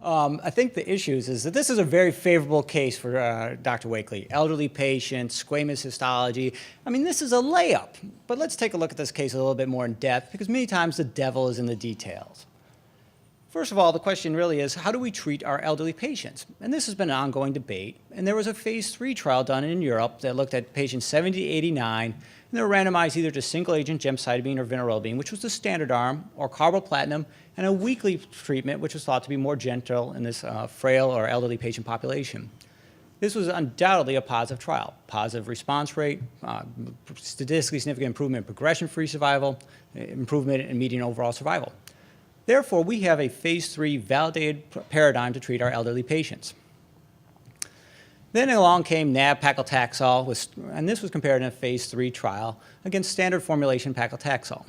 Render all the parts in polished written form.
I think the issues is that this is a very favorable case for Dr. Wakely. Elderly patient, squamous histology. I mean, this is a layup. But let's take a look at this case a little bit more in depth, because many times the devil is in the details. First of all, the question really is, how do we treat our elderly patients? And this has been an ongoing debate. And there was a phase 3 trial done in Europe that looked at patients 70 to 89, and they were randomized either to single-agent gemcitabine or vinorelbine, which was the standard arm, or carboplatin, and a weekly treatment, which was thought to be more gentle in this frail or elderly patient population. This was undoubtedly a positive trial. Positive response rate, statistically significant improvement in progression-free survival, improvement in median overall survival. Therefore, we have a phase 3 validated paradigm to treat our elderly patients. Then along came nab-paclitaxel, and this was compared in a phase 3 trial against standard formulation paclitaxel.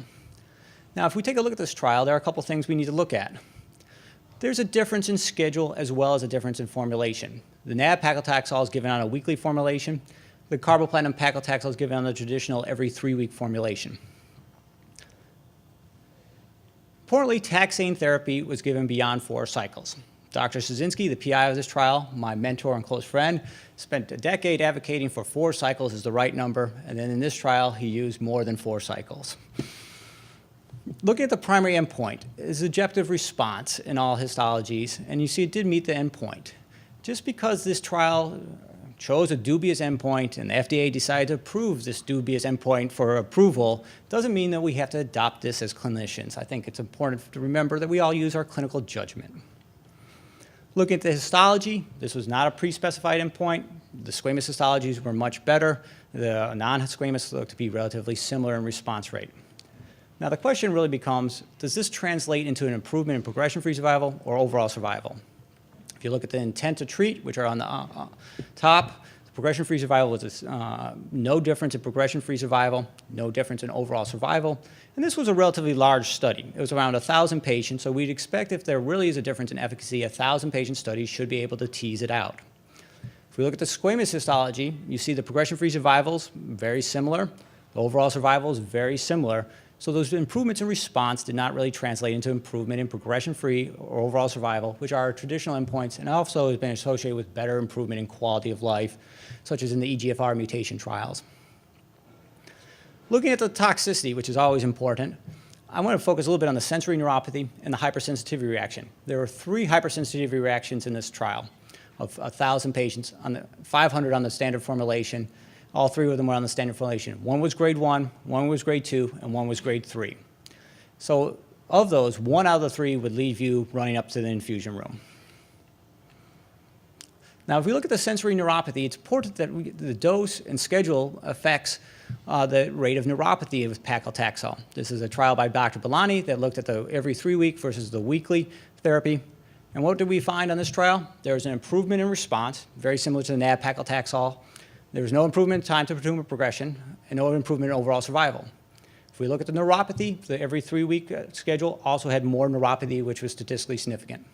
Now, if we take a look at this trial, there are a couple things we need to look at. There's a difference in schedule as well as a difference in formulation. The nab-paclitaxel is given on a weekly formulation. The carboplatin paclitaxel is given on the traditional every 3-week formulation. Importantly, taxane therapy was given beyond 4 cycles. Dr. Szynski, the PI of this trial, my mentor and close friend, spent a decade advocating for 4 cycles is the right number, and then in this trial, he used more than 4 cycles. Looking at the primary endpoint is objective response in all histologies, and you see it did meet the endpoint. Just because this trial chose a dubious endpoint and the FDA decided to approve this dubious endpoint for approval doesn't mean that we have to adopt this as clinicians. I think it's important to remember that we all use our clinical judgment. Looking at the histology, this was not a pre-specified endpoint. The squamous histologies were much better. The non-squamous looked to be relatively similar in response rate. Now the question really becomes, does this translate into an improvement in progression-free survival or overall survival? If you look at the intent to treat, which are on the top, the progression-free survival was no difference in progression-free survival, no difference in overall survival. And this was a relatively large study. It was around 1,000 patients, so we'd expect if there really is a difference in efficacy, 1,000 patient studies should be able to tease it out. If we look at the squamous histology, you see the progression-free survivals very similar. The overall survival is very similar. So those improvements in response did not really translate into improvement in progression-free or overall survival, which are traditional endpoints, and also has been associated with better improvement in quality of life, such as in the EGFR mutation trials. Looking at the toxicity, which is always important, I want to focus a little bit on the sensory neuropathy and the hypersensitivity reaction. There were 3 hypersensitivity reactions in this trial of 1,000 patients, 500 on the standard formulation. All 3 of them were on the standard formulation. 1 was grade 1, 1 was grade 2, and 1 was grade 3. So of those, 1 out of the 3 would leave you running up to the infusion room. Now, if we look at the sensory neuropathy, it's important that the dose and schedule affects the rate of neuropathy with paclitaxel. This is a trial by Dr. Bellani that looked at the every 3-week versus the weekly therapy. And what did we find on this trial? There was an improvement in response, very similar to the nab-paclitaxel. There was no improvement in time to tumor progression and no improvement in overall survival. If we look at the neuropathy, the every 3-week schedule also had more neuropathy, which was statistically significant.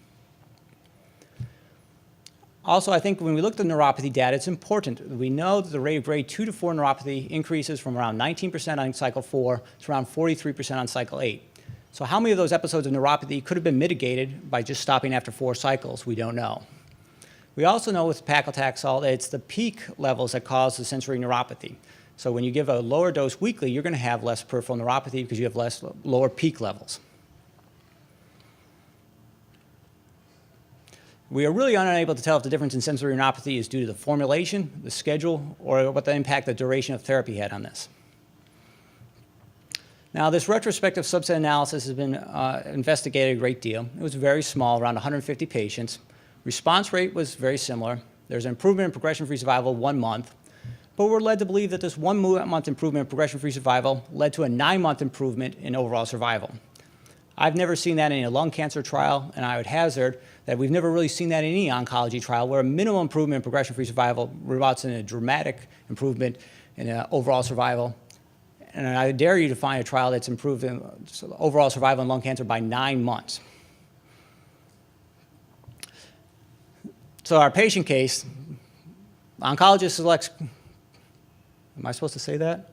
Also, I think when we look at the neuropathy data, it's important. We know that the rate of grade 2 to 4 neuropathy increases from around 19% on cycle 4 to around 43% on cycle 8. So how many of those episodes of neuropathy could have been mitigated by just stopping after 4 cycles? We don't know. We also know with paclitaxel that it's the peak levels that cause the sensory neuropathy. So when you give a lower dose weekly, you're going to have less peripheral neuropathy because you have lower peak levels. We are really unable to tell if the difference in sensory neuropathy is due to the formulation, the schedule, or what the impact the duration of therapy had on this. Now, this retrospective subset analysis has been investigated a great deal. It was very small, around 150 patients. Response rate was very similar. There's an improvement in progression-free survival 1 month, but we're led to believe that this 1 month improvement in progression-free survival led to a 9-month improvement in overall survival. I've never seen that in a lung cancer trial, and I would hazard that we've never really seen that in any oncology trial where a minimal improvement in progression-free survival results in a dramatic improvement in overall survival. And I dare you to find a trial that's improved in overall survival in lung cancer by 9 months. So our patient case, oncologist selects, am I supposed to say that?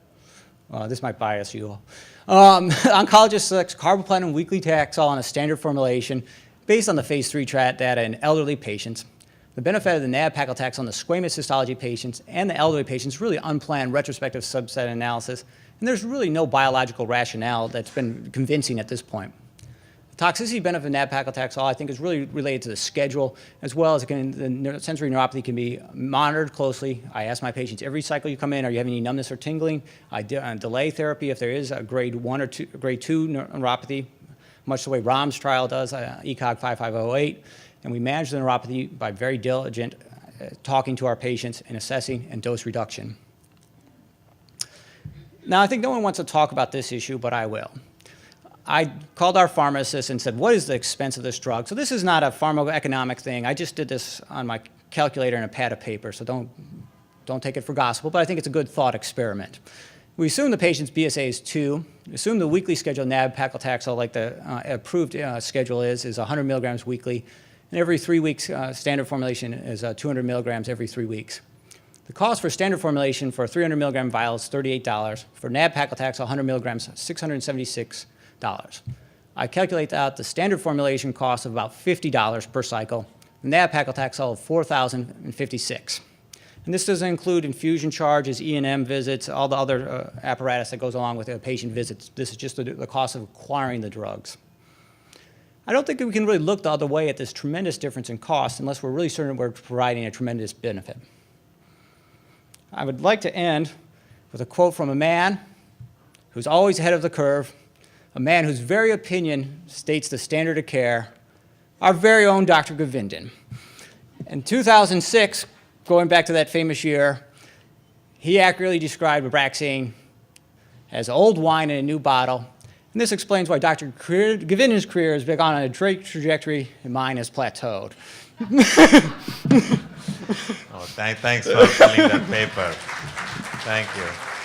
This might bias you all. Oncologist selects carboplatin weekly Taxol on a standard formulation. based on the phase 3 data in elderly patients, the benefit of the nab-paclitaxel on the squamous histology patients and the elderly patients really unplanned retrospective subset analysis, and there's really no biological rationale that's been convincing at this point. The toxicity benefit of nab-paclitaxel, I think, is really related to the schedule, as well as the sensory neuropathy can be monitored closely. I ask my patients every cycle you come in, are you having any numbness or tingling? I delay therapy if there is a grade 1 or grade 2 neuropathy, much the way ROM's trial does, ECOG 5508. And we manage the neuropathy by very diligent talking to our patients and assessing and dose reduction. Now, I think no one wants to talk about this issue, but I will. I called our pharmacist and said, what is the expense of this drug? So this is not a pharmacoeconomic thing. I just did this on my calculator and a pad of paper, so don't take it for gospel, but I think it's a good thought experiment. We assume the patient's BSA is 2. Assume the weekly schedule of nab-paclitaxel, like the approved schedule is 100 milligrams weekly, and every 3 weeks standard formulation is 200 milligrams every 3 weeks. The cost for standard formulation for a 300 milligram vial is $38. For nab-paclitaxel 100 milligrams, $676. I calculate out the standard formulation cost of about $50 per cycle, and nab-paclitaxel of $4,056. And this doesn't include infusion charges, E&M visits, all the other apparatus that goes along with the patient visits. This is just the cost of acquiring the drugs. I don't think we can really look the other way at this tremendous difference in cost unless we're really certain we're providing a tremendous benefit. I would like to end with a quote from a man who's always ahead of the curve, a man whose very opinion states the standard of care, our very own Dr. Govindan. In 2006, going back to that famous year, he accurately described Abraxane as old wine in a new bottle, and this explains why Dr. Govindan's career has been on a great trajectory and mine has plateaued. Thanks for filling that paper. Thank you.